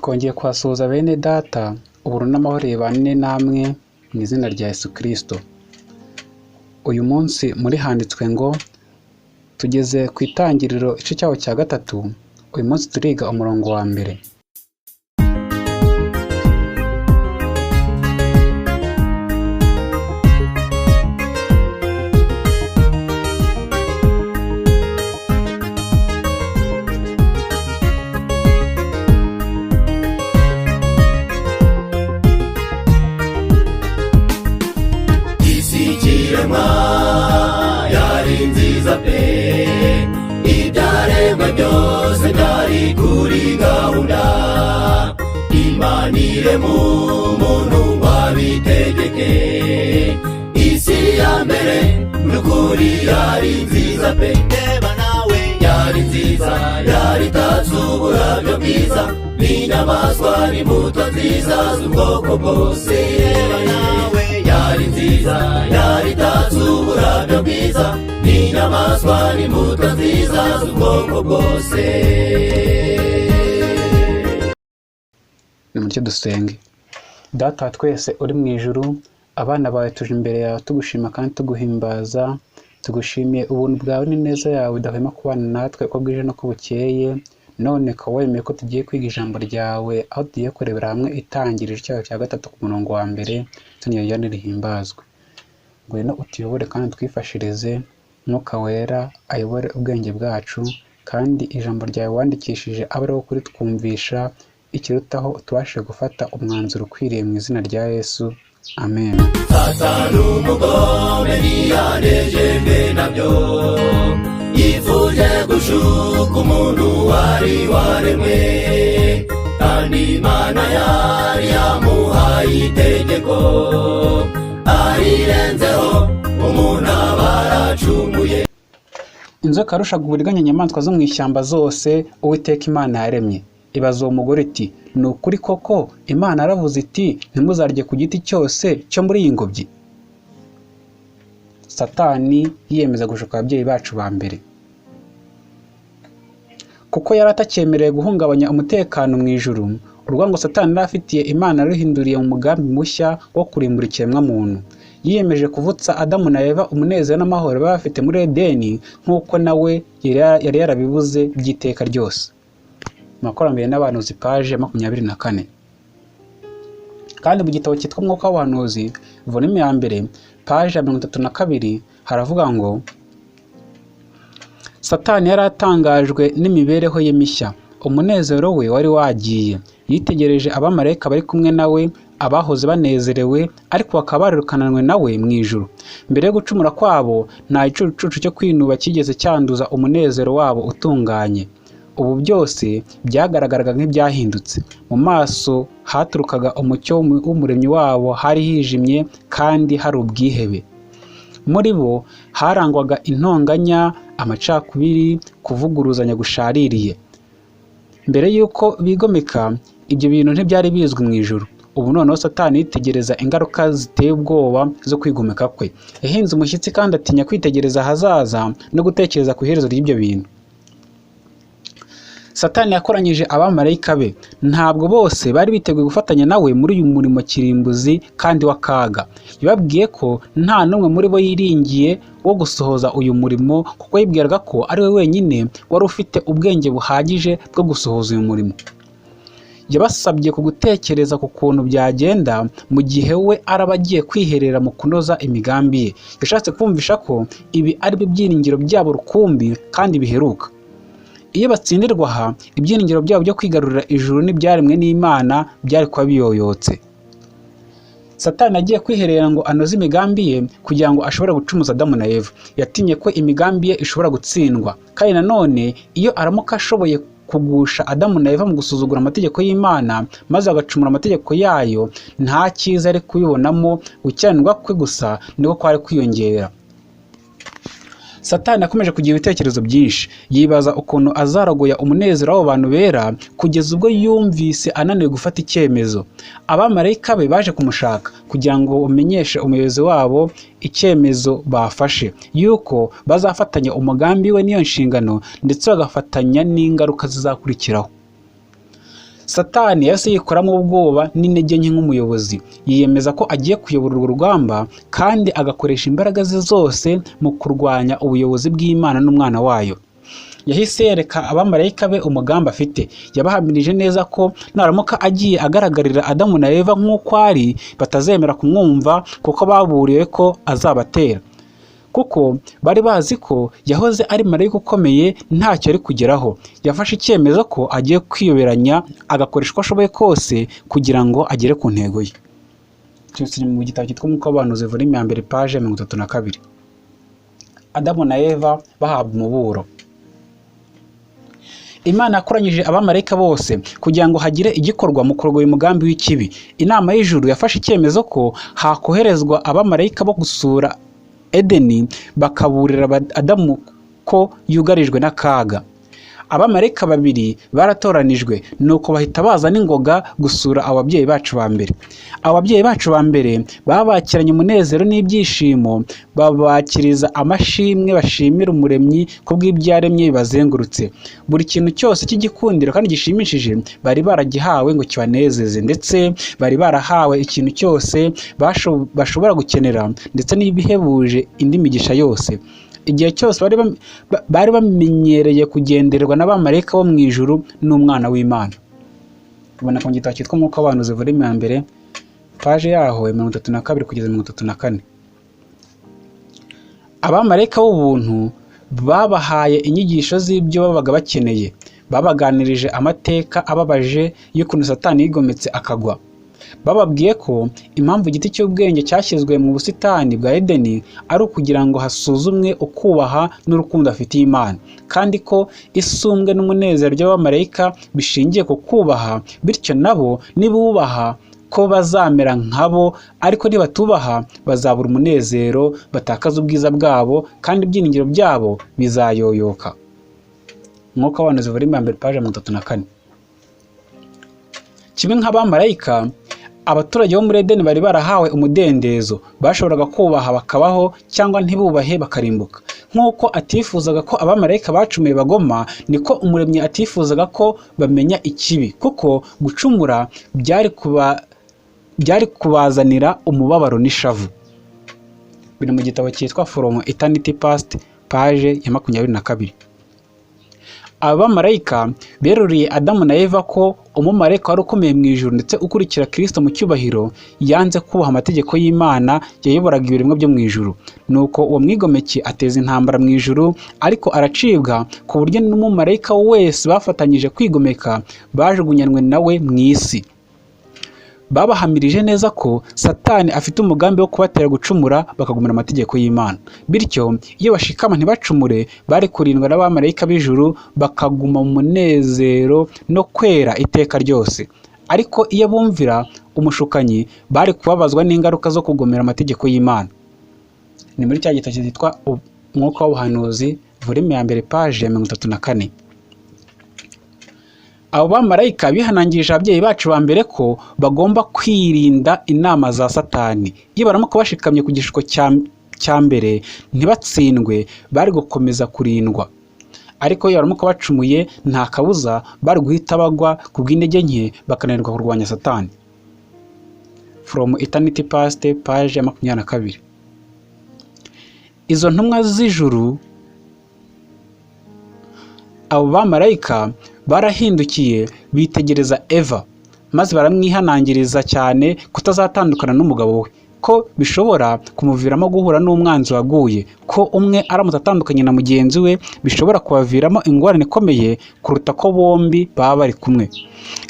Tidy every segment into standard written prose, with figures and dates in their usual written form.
Twongeye kwasuhuza bene data, ubuntu n'amahoro bibane namwe mu izina rya Yesu Kristo. Uyu munsi muri Handitswe Ngo tugeze ku Itangiriro igice cyaho cya 3. Uyu munsi turiga umurongo wa mbere. Yari nziza pe, ibyaremwe byose byari kuri gahunda. Imana irema umuntu wabitegeke. Isi ya mbere n'ukuri yari nziza pe. Reba nawe yari nziza, yari itatse uburabyo bwiza, n'inyamaswa n'imbuto nziza z'ubwoko bwose. Reba nawe yari nziza, yari itatse uburabyo bwiza, n'inyamaswa n'imbuto nziza z'ubwoko bwose. Nimutyo dusenge. Data wa twese uri mu ijuru, abana bawe tuje imbere yawe tugushima kandi tuguhimbaza. Tugushimiye ubuntu bwawe n'ineza yawe udahwema kubana natwe uko bwije no ko bukeye. None ko wemeye ko tugiye kwiga ijambo ryawe, aho tugiye kurebera hamwe Itangiriro cyaho cya 3 ku murongo wa mbere, tuniyongera nirihimbazwe. Ngwino utuyobore kandi twifashirize, Mwuka Wera ayobore ubwenge bwacu, kandi ijambo ryawe wandikishije abe ariho kuri twumvisha, ikirutaho utubashe gufata umwanzuro ukwiriye mu izina rya Yesu. Amen. Satani umugome ntiyanejejwe nabyo, yifuje gushuka umuntu wari waremwe, kandi Imana yari yamuhaye itegeko, arirenzeho umuntu aba aracumuye. Inzoka yarushaga uburiganya inyamaswa zo mu ishyamba zose Uwiteka Imana yaremye. Ibaza uwo mugore iti, ni ukuri koko Imana yaravuze iti ntimuzarye ku giti cyose cyo muri iyi ngobyi? Satani yiyemeza gushuka ababyeyi bacu ba mbere, kuko yari atakyemereye guhungabanya umutekano mu ijuru. Urwango Satani yari afitiye Imana yaruhinduriye mu mugambi mushya wo kurimbura ikiremwamuntu. Yiyemeje kuvutsa Adamu na Eva umunezero n'amahoro baba bafite muri Edeni, nk'uko nawe yari yarabibuze by'iteka ryose. Makorambere n'abahanuzi paje 24. Kandi mu gitabo cyitwa Umwuka w'Abahanuzi volume ya mbere paje 32 haravuga ngo Satani yari atangajwe n'imibereho ye mishya. Umunezero we wari wagiye. Yitegereje abamarayika bari kumwe nawe, abahoze banezerewe ariko bakaba barirukananwe nawe mu ijuru. Mbere yo gucumura kwabo nta icucucu cyo kwinuba kigeze cyanduza umunezero wabo utunganye. Ubu byose byagaragaraga nk'ibyahindutse. Mu maso haturukaga umucyo w'umuremyi wabo, hari hijimye kandi hari ubwihebe. Muri bo harangwaga intonganya, amacakubiri, kuvuguruzanya gushaririye. Mbere y'uko bigomeka, ibyo bintu ntibyari bizwi mu ijuru. Ubu noneho Satani yitegereza ingaruka ziteye ubwoba zo kwigomeka kwe. Yahinze umushyitsi kandi atinya kwitegereza ahazaza no gutekereza ku iherezo ry'ibyo bintu. Satani yakoranyije abamarayika be. Ntabwo bose bari biteguye gufatanya nawe muri uyu murimo kirimbuzi kandi w'akaga. Yababwiye ko nta n'umwe muri bo yiringiye wo gusohoza uyu murimo, kuko yibwiraga ko ari we wenyine wari ufite ubwenge buhagije bwo gusohoza uyu murimo. Yabasabye kugutekereza ku kuntu byagenda mu gihe we araba agiye kwiherera mu kunoza imigambi ye. Yashatse kumvisha ko ibi ari ibyiringiro byabo rukumbi kandi biheruka. Iyo batsindirwa aha, ibyiringiro byabo byo kwigarurira ijuru n'ibyaremwe n'Imana byari kuba biyoyotse. Satani agiye kwiherera ngo anoze imigambi ye kugira ngo ashobore gucumuza Adamu na Eva. Yatinye ko imigambi ye ishobora gutsindwa, kandi nanone iyo aramuka ashoboye kugusha Adamu na Eva mu gusuzugura amategeko y'Imana maze agacumura amategeko yayo, nta cyiza ari kubibonamo. Gukiranirwa kwe gusa niko kwari kwiyongera. Satani akomeje kugira ibitekerezo byinshi. Yibaza ukuntu azarogoya umunezero w'abo bantu bera, kugeza ubwo yumvise ananiwe gufata icyemezo. Abamarayika be baje kumushaka kugira ngo bamenyeshe umuyobozi wabo icyemezo bafashe, yuko bazafatanya umugambi we n'iyo nshingano, ndetse bagafatanya n'ingaruka zizakurikiraho. Satani yahise yikoramo ubwoba n'intege nke nk'umuyobozi, yiyemeza ko agiye kuyobora urwo rugamba kandi agakoresha imbaraga ze zose mu kurwanya ubuyobozi bw'Imana n'umwana wayo. Yahise yereka abamarayika be umugambi afite. Yabahamirije neza ko naramuka agiye agaragarira Adamu na Eva nk'uko ari, batazemera kumwumva kuko baburiwe ko azabatera. Kuko bari bazi ko yahoze ari marayika ukomeye ntacyo ari kugeraho. Yafashe icyemezo ko agiye kwiyoberanya, agakoresha uko ashoboye kose kugira ngo agere ku ntego ye. Mu gitabo cyitwa Umwuka w'Abahanuzi volume ya mbere paje 32. Adamu na Eva bahabwa umuburo. Imana yakoranyije abamarayika bose kugira ngo hagire igikorwa mu kurwanya umugambi w'ikibi. Inama y'ijuru yafashe icyemezo ko hakoherezwa abamarayika bo gusura Edeni bakaburira Adamu ko yugarijwe n'akaga. Abamarayika babiri baratoranijwe, nuko bahita baza n'ingoga gusura ababyeyi bacu ba mbere. Ababyeyi bacu ba mbere babakiranye umunezero n'ibyishimo, babakiriza amashimwe bashimira umuremyi kubw'ibyo yaremye bibazengurutse. Buri kintu cyose cy'igikundiro kandi gishimishije bari baragihawe ngo kibanezeze, ndetse bari barahawe ikintu cyose bashobora gukenera, ndetse n'ibihebuje indi migisha yose. Igihe cyose bari bamenyereye kugenderwa n'abamarayika bo mu ijuru n'umwana w'Imana. Tubona ku gitabo cyitwa Umwuka w'Abahanuzi volume ya mbere paje yaho 32 kugeza 34. Abamarayika b'ubuntu babahaye inyigisho z'ibyo babaga bakeneye. Babaganirije amateka ababaje y'ukuntu Satani yigometse akagwa. Bababwiye ko impamvu igiti cy'ubwenge cyashyizwe mu busitani bwa Edeni ari ukugira ngo hasuzumwe ukubaha n'urukundo afitiye Imana, kandi ko isumbwe n'umunezero by'abamarayika bishingiye ku kubaha, bityo nabo nibubaha ko bazamera nkabo, ariko nibatubaha bazabura umunezero, batakaza ubwiza bwabo, kandi ibyiringiro byabo bizayoyoka. Umwuka w'Abahanuzi volume ya mbere paje 34. Kimwe nk'abamarayika, abaturage bo muri Edeni bari barahawe umudendezo. Bashoboraga kubaha bakabaho cyangwa ntibubahe bakarimbuka. Nk'uko atifuzaga ko abamarayika bacumuye bagoma, niko umuremyi atifuzaga ko bamenya ikibi, kuko gucumura byari kubazanira umubabaro n'ishavu. Biri mu gitabo cyitwa From Eternity Past paje ya 22. Abamarayika beruriye Adamu na Eva ko umumarayika wari ukomeye mu ijuru ndetse ukurikira Kristo mu cyubahiro yanze kubaha amategeko y'Imana yayoboraga ibiremwa byo mu ijuru. Nuko uwo mwigomeki ateza intambara mu ijuru, ariko aracibwa ku buryo n'umumarayika wese bafatanyije kwigomeka bajugunyanwe nawe mu isi. Babahamirije neza ko Satani afite umugambi wo kubatera gucumura bakagumira amategeko y'Imana. Bityo iyo bashikama ntibacumure, bari kurindwa n'abamarayika b'ijuru bakaguma mu munezero no kwera iteka ryose. Ariko iyo bumvira umushukanyi, bari kubabazwa n'ingaruka zo kugomera amategeko y'Imana. Ni muri cya gitabo cyitwa Umwuka w'Abahanuzi volume ya mbere paje 34. Abo bamarayika bihanangirije ababyeyi bacu ba mbere ko bagomba kwirinda inama za Satani. Iyo baramuka bashikamye ku gishusho cya mbere ntibatsindwe, bari gukomeza kurindwa. Ariko iyo baramuka bacumuye, nta kabuza bari guhita bagwa ku bw'intege nke bakananirwa kurwanya Satani. From Eternity Past page 22. Izo ntumwa z'ijuru, abo bamarayika barahindukiye bitegereza Eva, maze baramwihanangiriza cyane kutazatandukana n'umugabo we, ko bishobora kumuviramo guhura n'umwanzi waguye, ko umwe aramutse atandukanye na mugenzi we bishobora kubaviramo ingorane ikomeye kuruta ko bombi baba bari kumwe.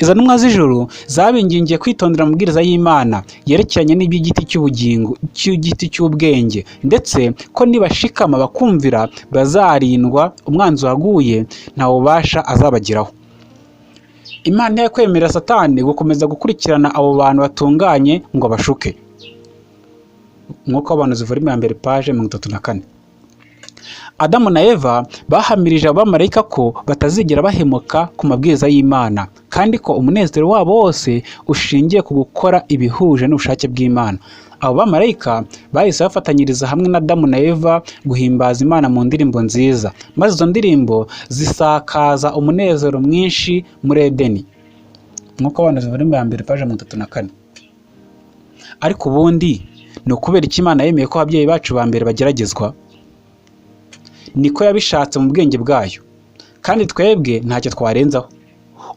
Izo ntumwa z'ijuru zabingingiye kwitondera amabwiriza y'Imana yerekeranye n'iby'igiti cy'ubugingo, cy'igiti cy'ubwenge, ndetse ko nibashikama bakumvira bazarindwa umwanzi waguye nta bubasha azabagiraho. Imana yakwemerera Satani gukomeza gukurikirana abo bantu batunganye ngo bashuke. Umwuka w'Abahanuzi volume ya mbere paje 34. Adamu na Eva bahamirije abamarayika ko batazigera bahemuka ku mabwiriza y'Imana, kandi ko umunezero wabo wose ushingiye ku gukora ibihuje n'ubushake bw'Imana. Abo bamarayika bahise bafatanyiriza hamwe na Adamu na Eva guhimbaza Imana mu ndirimbo nziza, maze izo ndirimbo zisakaza umunezero mwinshi muri Edeni. Umwuka w'abahanuzi volume ya mbere paje 34. Ariko ubundi ni ukubera iki Imana yemeye ko ababyeyi bacu ba mbere bageragezwa? Niko yabishatse mu bwenge bwayo, kandi twebwe ntacyo twarenzaho.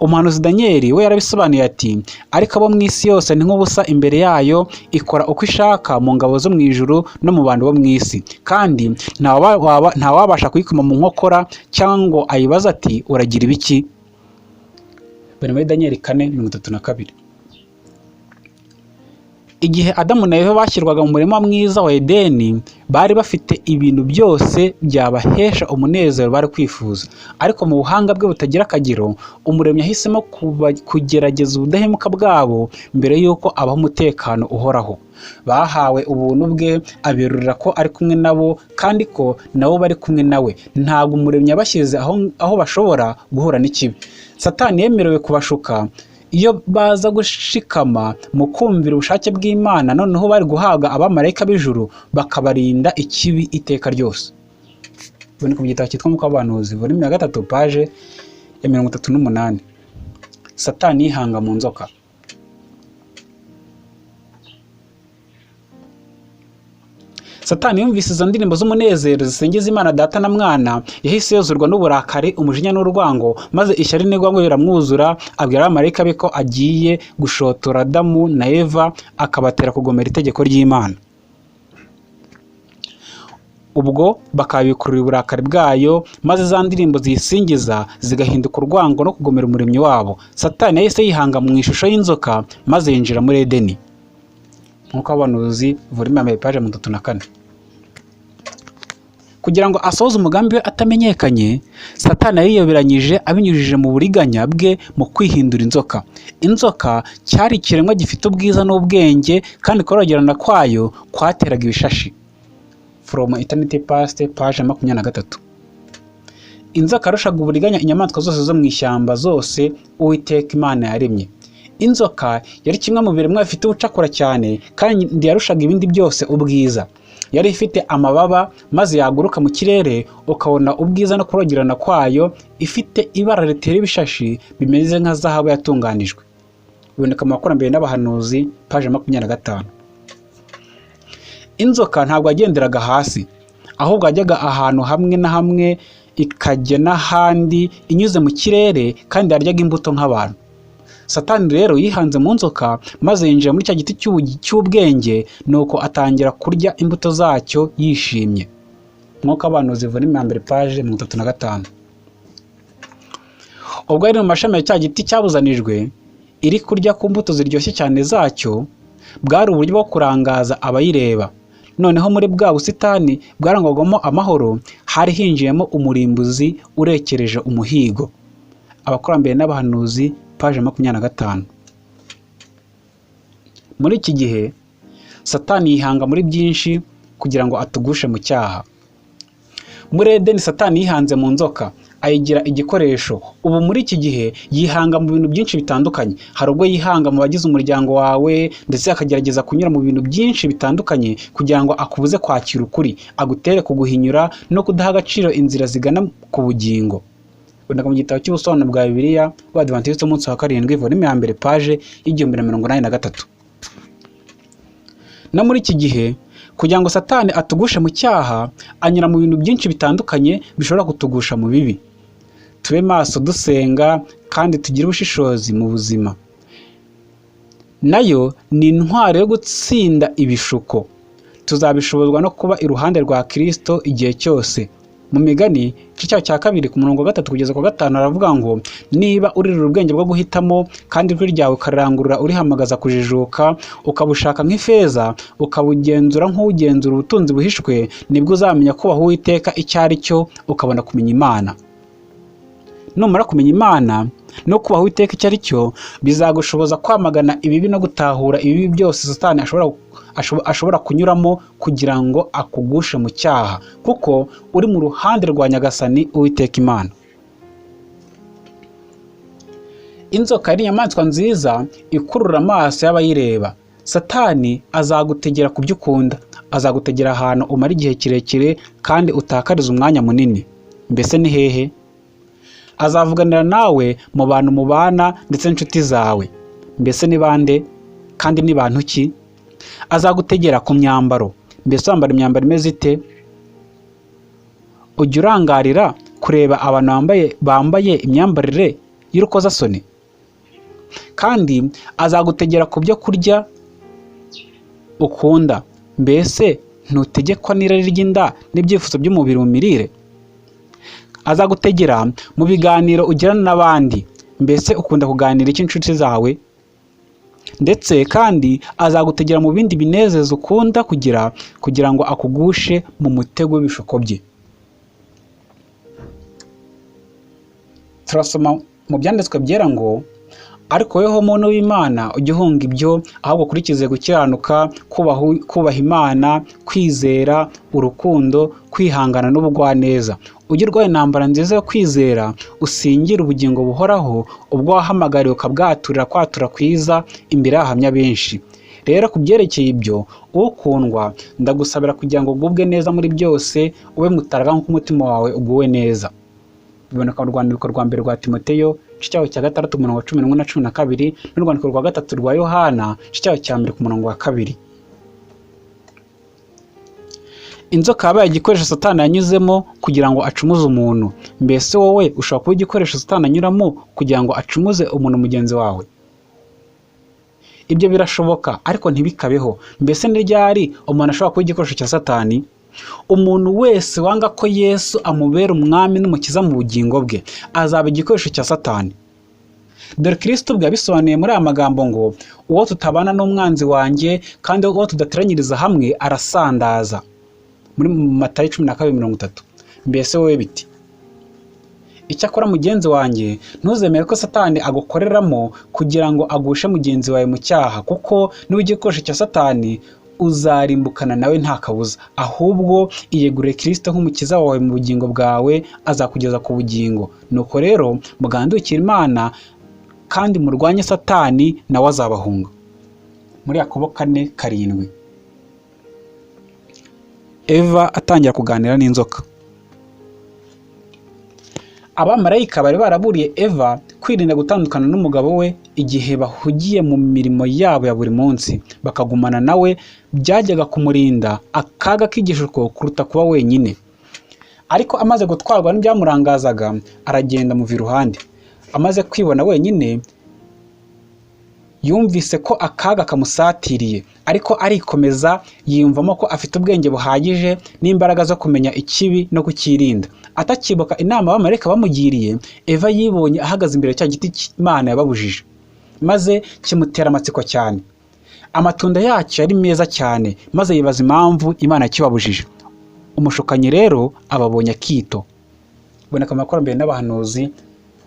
Umuhanuzi Danieli we yarabisobanuye ati, ariko abo mu isi yose ni nk'ubusa imbere yayo, ikora uko ishaka mu ngabo zo mu ijuru no mu bantu bo mu isi, kandi nta wabasha kuyikoma mu nkokora cyangwa ayibaza ati uragira ibiki? Bari muri Danieli 4:32. Igihe Adamu na Eva bashyirwaga mu murima mwiza wa Edeni, bari bafite ibintu byose byabahesha umunezero bari kwifuza, ariko mu buhanga bwe butagira akagero, Umuremyi yahisemo kugerageza ubudahemuka bwabo mbere y'uko abaha umutekano uhoraho. Bahawe ubuntu bwe, aberurira ko ari kumwe nabo kandi ko nabo bari kumwe nawe. Ntabwo Umuremyi yabashyize aho bashobora guhura n'ikibi. Satani yemerewe kubashuka iyo baza gushikama mu kumvira ubushake bw'Imana, noneho bari guhabwa abamarayika b'ijuru bakabarinda ikibi iteka ryose. Ubone ku gitabo cyitwa Umwuka w'abahanuzi volume ya 3 paje ya 38. Satani yihanga mu nzoka. Satani yumvise izo ndirimbo z'umunezero zisingiza Imana Data na Mwana, yahise yuzurwa n'uburakari, umujinya n'urwango, maze ishyari n'igwango biramwuzura, abwira abamarayika be ko agiye gushotora Adamu na Eva akabatera kugomera itegeko ry'Imana. Ubwo bakabikurura uburakari bwayo, maze za ndirimbo ziyisingiza zigahinduka urwango no kugomera Umuremyi wabo. Satani yahise yihanga mu ishusho y'inzoka, maze yinjira muri Edeni. Umwuka w'abahanuzi volume ya mbere paje 34. Kugira ngo asohoze umugambi we atamenyekanye, Satani yariyoberanyije abinyujije mu buriganya bwe mu kwihindura inzoka. Inzoka cyari ikiremwa gifite ubwiza n'ubwenge, kandi korogirana kwayo kwateraga ibishashi. From Eternity Past page 23. Inzoka arushaga uburiganya inyamaswa zose zo mu ishyamba zose Uwiteka Imana yaremye. Inzoka yari kimwe mu biremwa bifite ubucakura cyane, kandi yarushaga ibindi byose ubwiza. Yari ifite amababa, maze yaguruka mu kirere ukabona ubwiza no kurogirana kwayo, ifite ibara ritera ibishashi bimeze nka zahabu yatunganijwe. Biboneka mu Bakurambere n'Abahanuzi paje 25. Inzoka ntabwo yagenderaga hasi, ahubwo yajyaga ahantu hamwe na hamwe ikajya n'ahandi inyuze mu kirere, kandi yaryaga imbuto nk'abantu. Satani rero yihanze mu nzoka, maze yinjira muri cya giti cy'ubwenge, nuko atangira kurya imbuto zacyo yishimye. Umwuka w'abahanuzi volume ya mbere paje 35. Ubwo yari mu mashami ya cya giti cyabuzanijwe, iri kurya ku mbuto ziryoshye cyane zacyo, bwari uburyo bwo kurangaza abayireba. Noneho muri bwa busitani bwarangwagamo amahoro, hari hinjiyemo umurimbuzi urekereje umuhigo. Abakurambere n'Abahanuzi paje 25. Muri iki gihe Satani yihanga muri byinshi kugira ngo atugushe mu cyaha. Muri Edeni Satani yihanze mu nzoka, ayigira igikoresho. Ubu muri iki gihe yihanga mu bintu byinshi bitandukanye. Hari ubwo yihanga mu bagize umuryango wawe, ndetse akagerageza kunyura mu bintu byinshi bitandukanye kugira ngo akubuze kwakira ukuri, agutere kuguhinyura no kudaha agaciro inzira zigana ku bugingo. Biboneka mu gitabo cy'ubusobanuro bwa Bibiliya bw'Abadiventisti b'umunsi wa 7 volume ya mbere paje 183. No muri iki gihe, kugira ngo Satani atugushe mu cyaha, anyura mu bintu byinshi bitandukanye bishobora kutugusha mu bibi. Tube maso dusenga kandi tugire ubushishozi mu buzima. Nayo ni intwaro yo gutsinda ibishuko. Tuzabishobozwa no kuba iruhande rwa Kristo igihe cyose. Mu Migani igice cya 2 ku murongo wa 3 kugeza ku 5 aravuga ngo, niba uririra ubwenge bwo guhitamo, kandi ijwi ryawe ukarangurura urihamagaza kujijuka, ukabushaka nk'ifeza, ukabugenzura nk'ugenzura ubutunzi buhishwe, nibwo uzamenya kubaha Uwiteka icyo ari cyo, ukabona kumenya Imana. Numara kumenya Imana no kubaha Uwiteka icyo ari cyo, bizagushoboza kwamagana ibibi no gutahura ibibi byose Satani ashobora kunyuramo kugira ngo akugushe mu cyaha, kuko uri mu ruhande rwa Nyagasani Uwiteka Imana. Inzoka ari inyamaswa nziza ikurura amaso y'abayireba. Satani azagutegera ku byo ukunda, azagutegera ahantu umara igihe kirekire kandi utakariza umwanya munini. Mbese ni hehe? azavuganira nawe mu bantu mubana ndetse n'inshuti zawe. Mbese ni bande kandi ni bantu ki? Azagutegera ku myambaro. Mbese wambara imyambaro imeze ite? Ujya urangarira kureba abantu bambaye imyambarire y'urukozasoni? Kandi azagutegera ku byo kurya ukunda. Mbese ntutegekwa n'irari ry'inda n'ibyifuzo by'umubiri mu mirire? Azagutegera mu biganiro ugirana n'abandi. Mbese ukunda kuganira iki inshuti zawe? Ndetse kandi azagutegera mu bindi binezeza ukunda kugira ngo akugushe mu mutego w'ibishuko bye. Turasoma mu byanditswe byera ngo, ariko weho muntu w'Imana ujye uhunga ibyo, ahubwo ukurikize gukiranuka, kubaha Imana, kwizera, urukundo, kwihangana n'ubugwaneza. Ujye urwanya intambara nziza yo kwizera, usingire ubugingo buhoraho, ubwo wahamagariwe ukabwaturira kwatura kwiza imbere y'abahamya benshi. Rero ku byerekeye ibyo, ukundwa, ndagusabira kugira ngo ugubwe neza muri byose, ube mutaraga nk'uko umutima wawe uguwe neza. Biboneka mu rwandiko rwa mbere rwa Timoteyo, igice cya 6 umurongo wa 11 na 12, n'urwandiko rwa 3 rwa Yohana, igice cya 1 ku murongo wa 2. Inzoka yabaye igikoresho Satani yanyuzemo kugira ngo acumuze umuntu. Mbese wowe ushobora kuba igikoresho Satani anyuramo kugira ngo acumuze umuntu mugenzi wawe? Ibyo birashoboka, ariko ntibikabeho. Mbese ni ryari umuntu ashobora kuba igikoresho cya Satani? Umuntu wese wanga ko Yesu amubera umwami n'umukiza mu bugingo bwe azaba igikoresho cya Satani. Dore Kristo ubwe yabisobanuye muri aya magambo ngo, uwo tutabana n'umwanzi wanjye, kandi uwo tudateranyiriza hamwe arasandaza. Muri Matayo 12:30. Mbese wowe biti? Icyakora mugenzi wanjye, ntuzemere ko Satani agukoreramo kugira ngo agushe mugenzi wawe mu cyaha, kuko niba igikoresho cya Satani uzarimbukana nawe nta kabuza. Ahubwo iyegurire Kristo nk'umukiza wawe mu bugingo bwawe, azakugeza ku bugingo. Nuko rero mugandukire Imana kandi murwanye Satani, nawe azabahunga. Muri Yakobo 4:7. Eva atangira kuganira n'inzoka. Abamarayika bari baraburiye Eva kwirinda gutandukana n'umugabo we igihe bahugiye mu mirimo yabo ya buri munsi. Bakagumana nawe byajyaga kumurinda akaga k'igishuko kuruta kuba wenyine. Ariko amaze gutwarwa n'ibyamurangazaga, aragenda muva iruhande. Amaze kwibona wenyine, yumvise ko akaga kamusatiriye, ariko arikomeza yiyumvamo ko afite ubwenge buhagije n'imbaraga zo kumenya ikibi no kukirinda. Atakibuka inama abamarayika bamugiriye, Eva yibonye ahagaze imbere cya giti Imana yababujije, maze kimutera amatsiko cyane. Amatunda yacyo yari meza cyane, maze yibaza impamvu Imana yakibabujije. Umushukanyi rero ababonye akito. Boneka mu Makurambere n'Abahanuzi,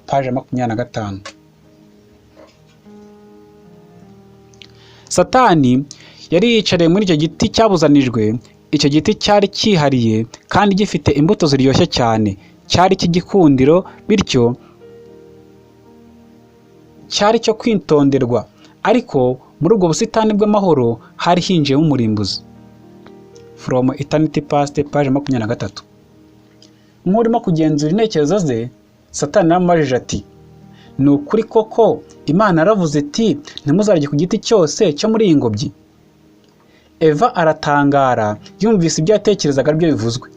paje 25. Satani yari yicariye muri icyo giti cyabuzanijwe. Icyo giti cyari cyihariye kandi gifite imbuto ziryoshye cyane. Cyari cy'igikundiro, bityo cyari cyo kwitonderwa. Ariko muri ubwo busitani bw'amahoro hari hinjiyemo umurimbuzi. From Eternity Past, page 23. Nk'urimo kugenzura intekerezo ze, Satani yaramubajije ati, ni ukuri koko Imana yaravuze iti ntimuzarye ku giti cyose cyo muri iyi ngobyi? Eva aratangara, yumvise ibyo yatekerezaga ari byo bivuzwe.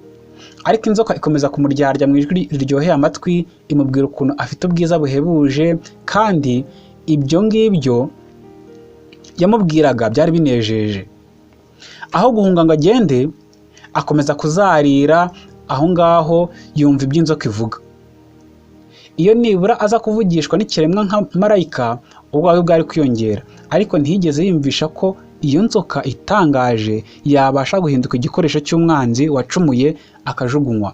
Ariko inzoka ikomeza kumuryarya mu ijwi riryoheye amatwi, imubwira ukuntu afite ubwiza buhebuje, kandi ibyo ngibyo yamubwiraga byari binejeje. Aho guhunga ngo agende, akomeza kuzarira aho ngaho, yumva ibyo inzoka ivuga. Iyo nibura aza kuvugishwa n'ikiremwa nka marayika, ubwawe bwari kwiyongera. Ariko ntiyigeze yumvisha ko iyo nzoka itangaje yabasha guhinduka igikoresho cy'umwanzi wacumuye akajugunywa.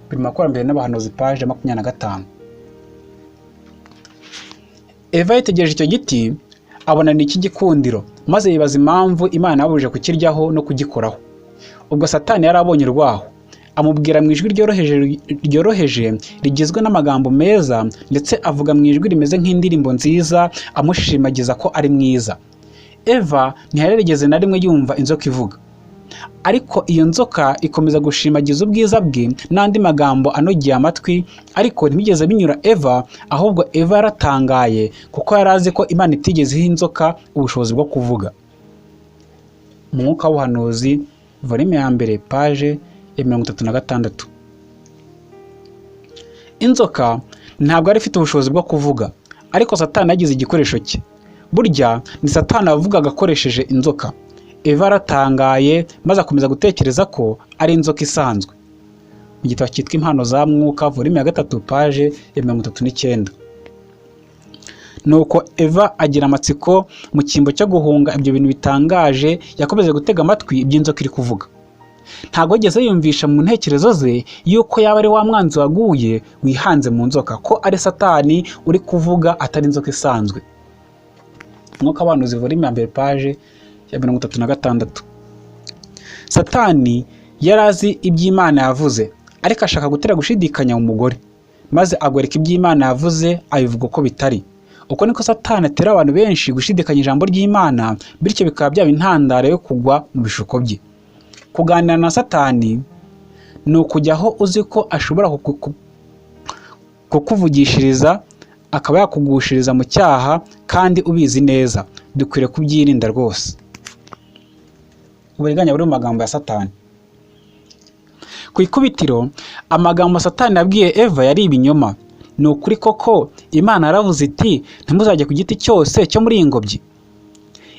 Biri Makurambere n'Abahanuzi, paje 25. Eva yitegereje icyo giti, abona ni iki gikundiro, maze yibaza impamvu Imana yabujije kukiryaho no kugikoraho. Ubwo Satani yari abonye urwaho, amubwira mu ijwi ryoroheje rigizwe n'amagambo meza, ndetse avuga mu ijwi rimeze nk'indirimbo nziza, amushimagiza ko ari mwiza. Eva ntiyarigeze na rimwe yumva inzoka ivuga. ariko iyo nzoka ikomeza gushimagiza ubwiza bwe n'andi magambo anogeye amatwi, ariko ntibigeze binyura Eva, ahubwo Eva yaratangaye kuko yari azi ko Imana itigeze iha inzoka ubushobozi bwo kuvuga. Mu mwuka w'ubuhanuzi volume ya mbere paje ya 36. Inzoka ntabwo yari ifite ubushobozi bwo kuvuga, ariko Satani yagize igikoresho cye. Burya ni Satani wavugaga akoresheje inzoka. Eva aratangaye maze akomeza gutekereza ko ari inzoka isanzwe. Mu gitabo cyitwa Impano za Mwuka volume ya 3 paje ya 39. Nuko Eva agira amatsiko mu cyimbo cyo guhunga ibyo bintu bitangaje, yakomeje gutega amatwi iby'inzoka iri kuvuga. Ntabwo yigeze yumvisha mu ntekerezo ze yuko yaba ari wa mwanzi waguye wihanze mu nzoka, ko ari Satani uri kuvuga atari inzoka isanzwe. Mwuka w'abahanuzi volume ya mbere paje ya 36. Satani yari azi iby'Imana yavuze, ariko ashaka gutera gushidikanya mu mugore, maze agoreka iby'Imana yavuze abivuga uko bitari. Uko niko Satani atera abantu benshi gushidikanya ijambo ry'Imana, bityo bikaba byaba intandaro yo kugwa mu bishuko bye. Kuganira na Satani ni ukujyaho uzi ko ashobora kukuvugishiriza, akaba yakugushiriza mu cyaha kandi ubizi neza. Dukwiriye kubyirinda rwose. Uburiganya buri mu magambo ya Satani. Ku ikubitiro, amagambo Satani yabwiye Eva yari ibinyoma. Ni ukuri koko Imana yaravuze iti ntimuzajye ku giti cyose cyo muri iyi ngobyi.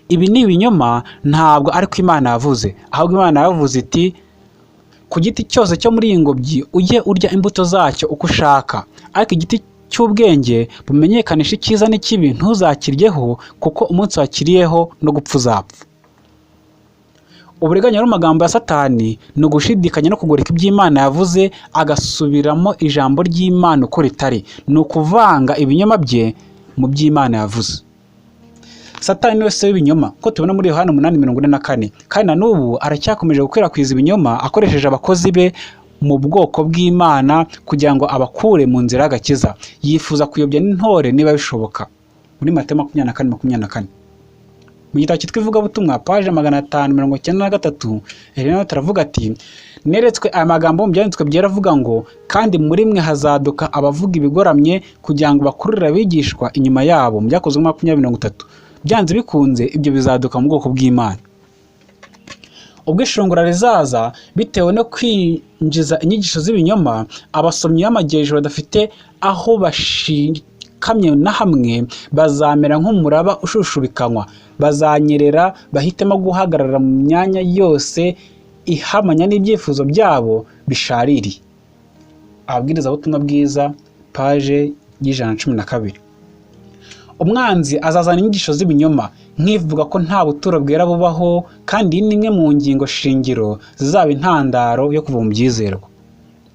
Ibi ni ibinyoma, ntabwo ariko Imana yavuze, ahubwo Imana yavuze iti ku giti cyose cyo muri iyi ngobyi ujye urya imbuto zacyo uko ushaka, ariko igiti cy'ubwenge bumenyekanisha icyiza n'ikibi ntuzakiryeho, kuko umunsi wakiriyeho no gupfa uzapfa. Uburiganya n'amagambo ya Satani ni ugushidikanya no kugoreka iby'Imana yavuze, agasubiramo ijambo ry'Imana uko ritari. Ni ukuvanga ibinyoma bye mu by'Imana yavuze. Satani niwe se w'ibinyoma, ko tubona muri Yohana 8:44, kandi na n'ubu aracyakomeje gukwirakwiza ibinyoma akoresheje abakozi be mu bwoko bw'Imana kugira ngo abakure mu nzira y'agakiza. Yifuza kuyobya n'intore niba bishoboka. Muri Mateyo 24:24. Mu gitabo cyitwa Ivugabutumwa paje 593, Elena taravuga ati neretswe aya magambo mu byanditswe byera avuga ngo kandi muri mwe hazaduka abavuga ibigoramye kugira ngo bakurure abigishwa inyuma yabo. Mu Byakozwe 20:30. Byanze bikunze ibyo bizaduka mu bwoko bw'Imana. Ubwo ishungura rizaza bitewe no kwinjiza inyigisho z'ibinyoma, abasomyi b'amajyejuru badafite aho bashikamye na hamwe bazamera nk'umuraba ushushubikanywa, bazanyerera bahitemo guhagarara mu myanya yose ihamanya n'ibyifuzo byabo bishaririye. Ababwirizabutumwa bwiza paje y'112. Umwanzi azazana inyigisho z'ibinyoma nk'ivuga ko nta buturo bwera bubaho, kandi ni imwe mu ngingo shingiro zizaba intandaro yo kuva mu byizerwa.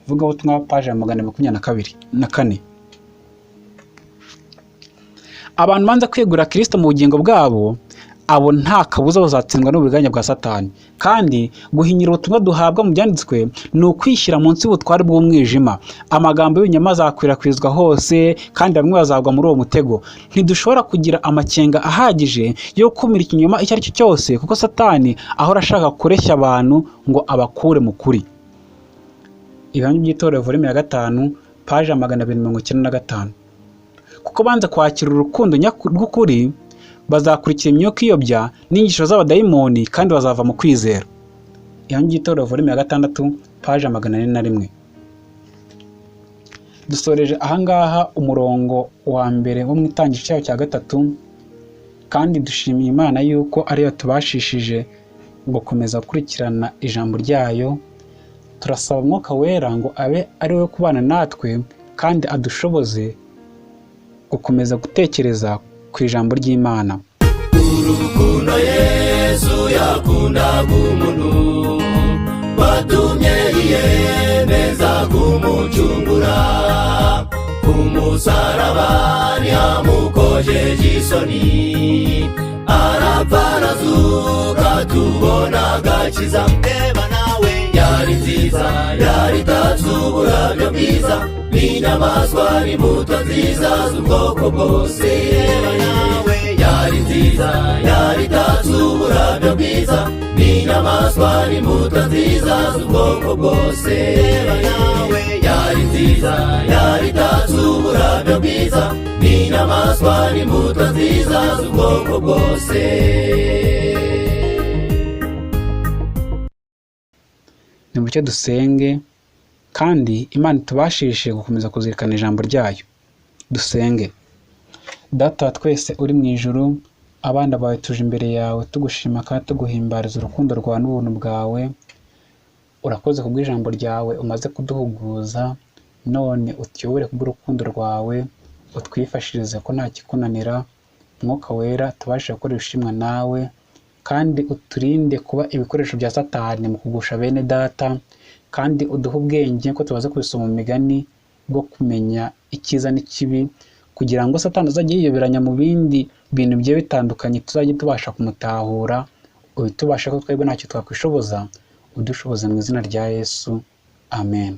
Ivugabutumwa paje ya 124. Abantu banza kwegura Kristo mu bugingo bwabo, abo nta kabuza bazatsindwa n'uburiganya bwa Satani. Kandi guhinyira ubutumwa duhabwa mu byanditswe ni ukwishyira munsi y'ubutware bw'umwijima. Amagambo y'ibinyoma azakwirakwizwa hose, kandi bamwe bazagwa muri uwo mutego. Ntidushobora kugira amakenga ahagije yo gukumira ikinyoma icyo ari cyo cyose, kuko Satani ahora ashaka kureshya abantu ngo abakure mu kuri. Ibihamya by'itorero volume ya 5 paje 295. Kuko banze kwakira urukundo rw'ukuri, bazakurikira imyuka iyobya n'inyigisho z'abadayimoni, kandi bazava mu kwizera. Ibihamya by'itorero volume ya 6 paje 401. Dusoreje ahangaha umurongo wa mbere wo mu Itangiriro cyayo cya 3, kandi dushimiye Imana yuko ariyo tubashishije gukomeza gukurikirana ijambo ryayo. Turasaba Umwuka Wera ngo abe ari we kubana natwe, kandi adushoboze gukomeza gutekereza ku ijambo ry'Imana. Urukundo Yesu yakundaga umuntu, watumye yiyemeza kumucungura. Ku musaraba ntihamukojeje isoni, arapfa arazuka tubona agakiza. Reba nawe yari nziza, yari itatse uburabyo bwiza, n'inyamaswa n'imbuto nziza z'ubwoko bwose. Reba nawe yari nziza, yari itatse uburabyo bwiza, n'inyamaswa n'inyamaswa n'imbuto nziza z'ubwoko bwose. Reba nawe yari nziza, yari itatse uburabyo bwiza, n'inyamaswa n'imbuto nziza z'ubwoko bwose. Nimucyo dusenge kandi Imana itubashishe gukomeza kuzirikana ijambo ryayo. Dusenge. Data wa twese uri mu ijuru, abana bawe tuje imbere yawe tugushima kandi tuguhimbariza urukundo rwawe n'ubuntu bwawe. Urakoze kubw'ijambo ryawe umaze kuduhuguza, none utuyobore kubw'urukundo rwawe, utwifashirize ko nta kikunanira. Mwuka wera tubashe gukora ibishimwa nawe, kandi uturinde kuba ibikoresho bya Satani mu kugusha bene data, kandi uduhe ubwenge ko tubaze kubisoma mu migani bwo kumenya icyiza n'ikibi, kugira ngo Satani azajye yiyoberanya mu bindi bintu bigiye bitandukanye, tuzajye tubasha kumutahura. Tubashe ko twebwe ntacyo twakwishoboza, udushoboze mu izina rya Yesu, amen.